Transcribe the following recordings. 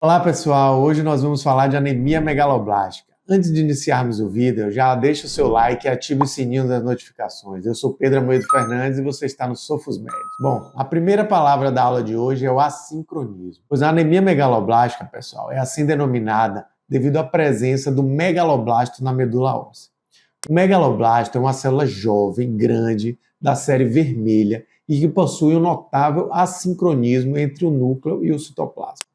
Olá pessoal, hoje nós vamos falar de anemia megaloblástica. Antes de iniciarmos o vídeo, já deixa o seu like e ative o sininho das notificações. Eu sou Pedro Amoedo Fernandes e você está no Sofos Médicos. Bom, a primeira palavra da aula de hoje é o assincronismo. Pois a anemia megaloblástica, pessoal, é assim denominada devido à presença do megaloblasto na medula óssea. O megaloblasto é uma célula jovem, grande, da série vermelha e que possui um notável assincronismo entre o núcleo e o citoplasma.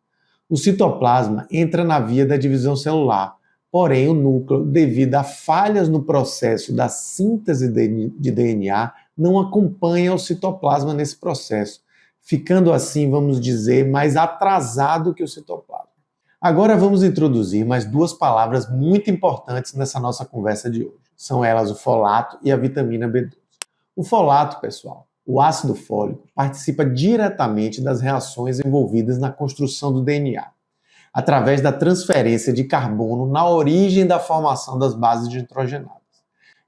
O citoplasma entra na via da divisão celular, porém o núcleo, devido a falhas no processo da síntese de DNA, não acompanha o citoplasma nesse processo, ficando assim, vamos dizer, mais atrasado que o citoplasma. Agora vamos introduzir mais duas palavras muito importantes nessa nossa conversa de hoje. São elas o folato e a vitamina B12. O folato, pessoal, o ácido fólico, participa diretamente das reações envolvidas na construção do DNA, através da transferência de carbono na origem da formação das bases nitrogenadas.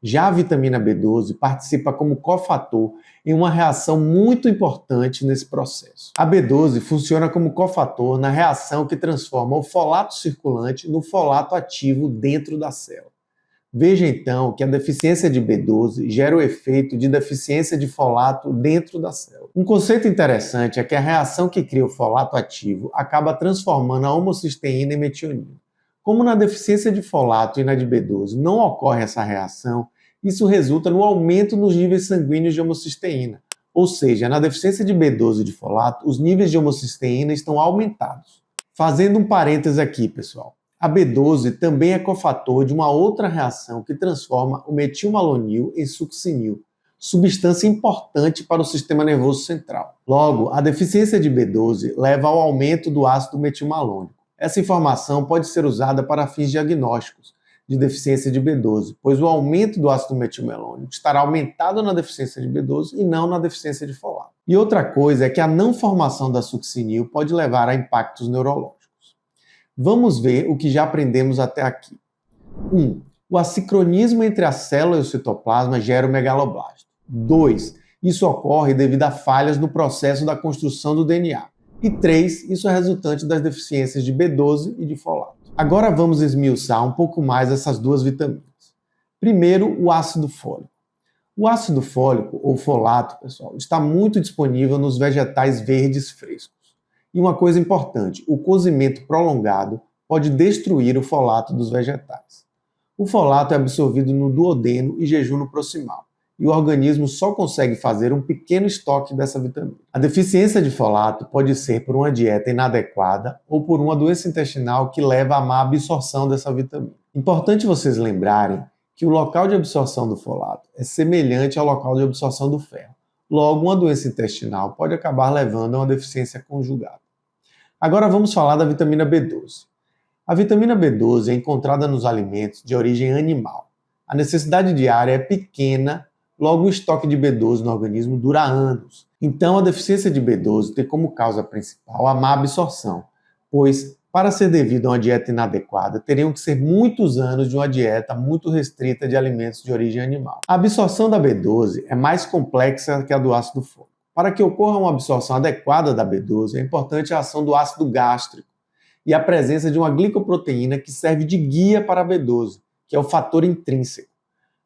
Já a vitamina B12 participa como cofator em uma reação muito importante nesse processo. A B12 funciona como cofator na reação que transforma o folato circulante no folato ativo dentro da célula. Veja então que a deficiência de B12 gera o efeito de deficiência de folato dentro da célula. Um conceito interessante é que a reação que cria o folato ativo acaba transformando a homocisteína em metionina. Como na deficiência de folato e na de B12 não ocorre essa reação, isso resulta no aumento nos níveis sanguíneos de homocisteína. Ou seja, na deficiência de B12 e de folato, os níveis de homocisteína estão aumentados. Fazendo um parêntese aqui, pessoal. A B12 também é cofator de uma outra reação que transforma o metilmalonil em succinil, substância importante para o sistema nervoso central. Logo, a deficiência de B12 leva ao aumento do ácido metilmalônico. Essa informação pode ser usada para fins diagnósticos de deficiência de B12, pois o aumento do ácido metilmalônico estará aumentado na deficiência de B12 e não na deficiência de folato. E outra coisa é que a não formação da succinil pode levar a impactos neurológicos. Vamos ver o que já aprendemos até aqui. 1. O assincronismo entre a célula e o citoplasma gera o megaloblasto. 2. Isso ocorre devido a falhas no processo da construção do DNA. E 3. Isso é resultante das deficiências de B12 e de folato. Agora vamos esmiuçar um pouco mais essas duas vitaminas. Primeiro, o ácido fólico. O ácido fólico, ou folato, pessoal, está muito disponível nos vegetais verdes frescos. E uma coisa importante, o cozimento prolongado pode destruir o folato dos vegetais. O folato é absorvido no duodeno e jejum proximal, e o organismo só consegue fazer um pequeno estoque dessa vitamina. A deficiência de folato pode ser por uma dieta inadequada ou por uma doença intestinal que leva à má absorção dessa vitamina. Importante vocês lembrarem que o local de absorção do folato é semelhante ao local de absorção do ferro. Logo, uma doença intestinal pode acabar levando a uma deficiência conjugada. Agora vamos falar da vitamina B12. A vitamina B12 é encontrada nos alimentos de origem animal. A necessidade diária é pequena, logo o estoque de B12 no organismo dura anos. Então a deficiência de B12 tem como causa principal a má absorção, pois para ser devido a uma dieta inadequada, teriam que ser muitos anos de uma dieta muito restrita de alimentos de origem animal. A absorção da B12 é mais complexa que a do ácido fólico. Para que ocorra uma absorção adequada da B12, é importante a ação do ácido gástrico e a presença de uma glicoproteína que serve de guia para a B12, que é o fator intrínseco,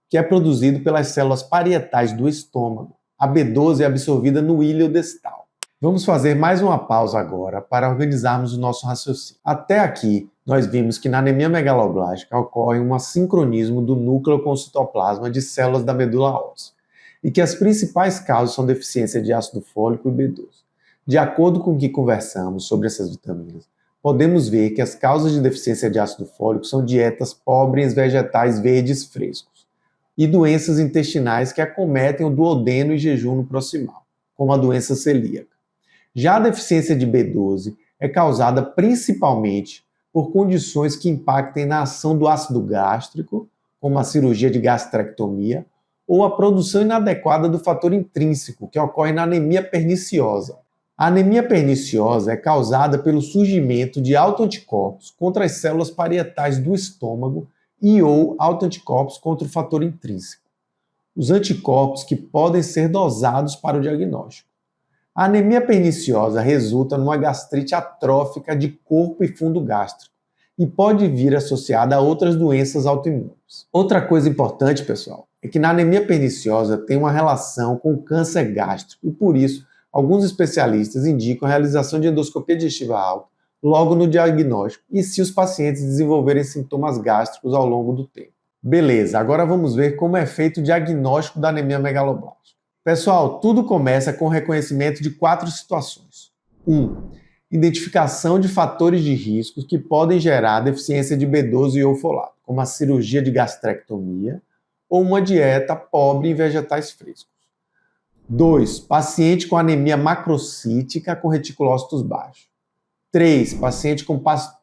que é produzido pelas células parietais do estômago. A B12 é absorvida no íleo distal. Vamos fazer mais uma pausa agora para organizarmos o nosso raciocínio. Até aqui, nós vimos que na anemia megaloblástica ocorre um assincronismo do núcleo com o citoplasma de células da medula óssea, e que as principais causas são deficiência de ácido fólico e B12. De acordo com o que conversamos sobre essas vitaminas, podemos ver que as causas de deficiência de ácido fólico são dietas pobres em vegetais verdes frescos e doenças intestinais que acometem o duodeno e jejum proximal, como a doença celíaca. Já a deficiência de B12 é causada principalmente por condições que impactem na ação do ácido gástrico, como a cirurgia de gastrectomia, ou a produção inadequada do fator intrínseco, que ocorre na anemia perniciosa. A anemia perniciosa é causada pelo surgimento de autoanticorpos contra as células parietais do estômago e ou autoanticorpos contra o fator intrínseco. Os anticorpos que podem ser dosados para o diagnóstico. A anemia perniciosa resulta numa gastrite atrófica de corpo e fundo gástrico e pode vir associada a outras doenças autoimunes. Outra coisa importante, pessoal, é que na anemia perniciosa tem uma relação com o câncer gástrico e, por isso, alguns especialistas indicam a realização de endoscopia digestiva alta logo no diagnóstico e se os pacientes desenvolverem sintomas gástricos ao longo do tempo. Beleza, agora vamos ver como é feito o diagnóstico da anemia megaloblástica. Pessoal, tudo começa com o reconhecimento de 4 situações. 1. Identificação de fatores de risco que podem gerar deficiência de B12 e ou folato, como a cirurgia de gastrectomia ou uma dieta pobre em vegetais frescos. 2. Paciente com anemia macrocítica com reticulócitos baixos. 3. Paciente com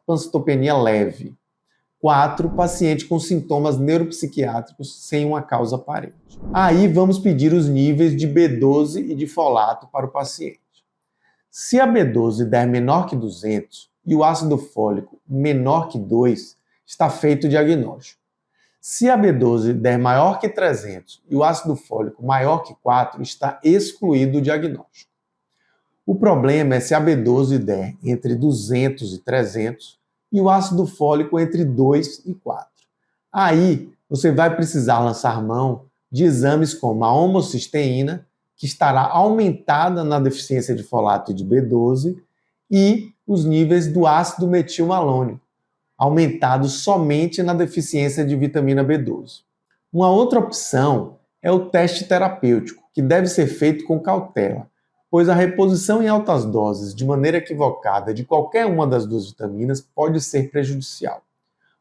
pancitopenia leve. 4. Paciente com sintomas neuropsiquiátricos sem uma causa aparente. Aí vamos pedir os níveis de B12 e de folato para o paciente. Se a B12 der menor que 200 e o ácido fólico menor que 2, está feito o diagnóstico. Se a B12 der maior que 300 e o ácido fólico maior que 4, está excluído o diagnóstico. O problema é se a B12 der entre 200 e 300 e o ácido fólico entre 2 e 4. Aí você vai precisar lançar mão de exames como a homocisteína, que estará aumentada na deficiência de folato e de B12, e os níveis do ácido metilmalônico, aumentados somente na deficiência de vitamina B12. Uma outra opção é o teste terapêutico, que deve ser feito com cautela, pois a reposição em altas doses de maneira equivocada de qualquer uma das duas vitaminas pode ser prejudicial.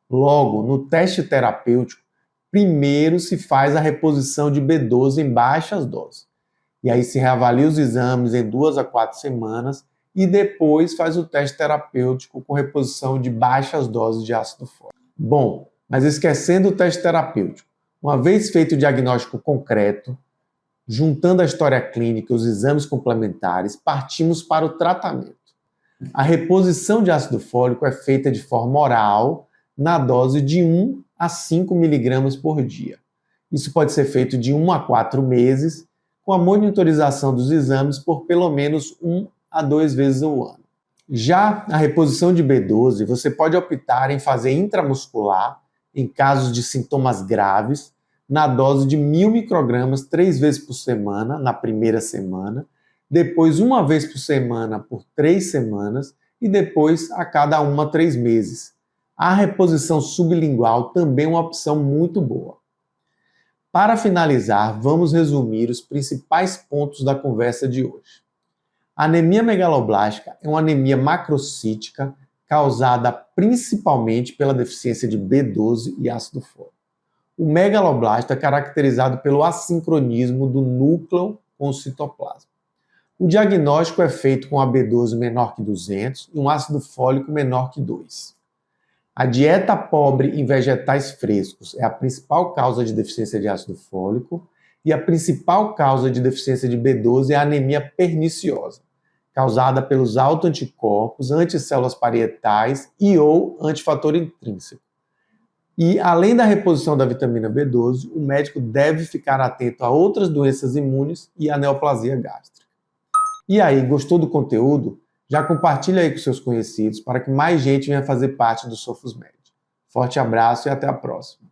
Logo, no teste terapêutico, primeiro se faz a reposição de B12 em baixas doses. E aí se reavalia os exames em 2 a 4 semanas e depois faz o teste terapêutico com reposição de baixas doses de ácido fólico. Bom, mas esquecendo o teste terapêutico, uma vez feito o diagnóstico concreto, juntando a história clínica e os exames complementares, partimos para o tratamento. A reposição de ácido fólico é feita de forma oral, na dose de 1 a 5 mg por dia. Isso pode ser feito de 1 a 4 meses, com a monitorização dos exames por pelo menos 1 a 2 vezes ao ano. Já a reposição de B12, você pode optar em fazer intramuscular, em casos de sintomas graves, na dose de 1.000 microgramas 3 vezes por semana, na primeira semana, depois 1 vez por semana por 3 semanas e depois a cada 1 a 3 meses. A reposição sublingual também é uma opção muito boa. Para finalizar, vamos resumir os principais pontos da conversa de hoje. A anemia megaloblástica é uma anemia macrocítica causada principalmente pela deficiência de B12 e ácido fólico. O megaloblasto é caracterizado pelo assincronismo do núcleo com o citoplasma. O diagnóstico é feito com a B12 menor que 200 e um ácido fólico menor que 2. A dieta pobre em vegetais frescos é a principal causa de deficiência de ácido fólico e a principal causa de deficiência de B12 é a anemia perniciosa, causada pelos autoanticorpos, anticélulas parietais e ou antifator intrínseco. E, além da reposição da vitamina B12, o médico deve ficar atento a outras doenças imunes e a neoplasia gástrica. E aí, gostou do conteúdo? Já compartilha aí com seus conhecidos para que mais gente venha fazer parte do SofosMed. Forte abraço e até a próxima.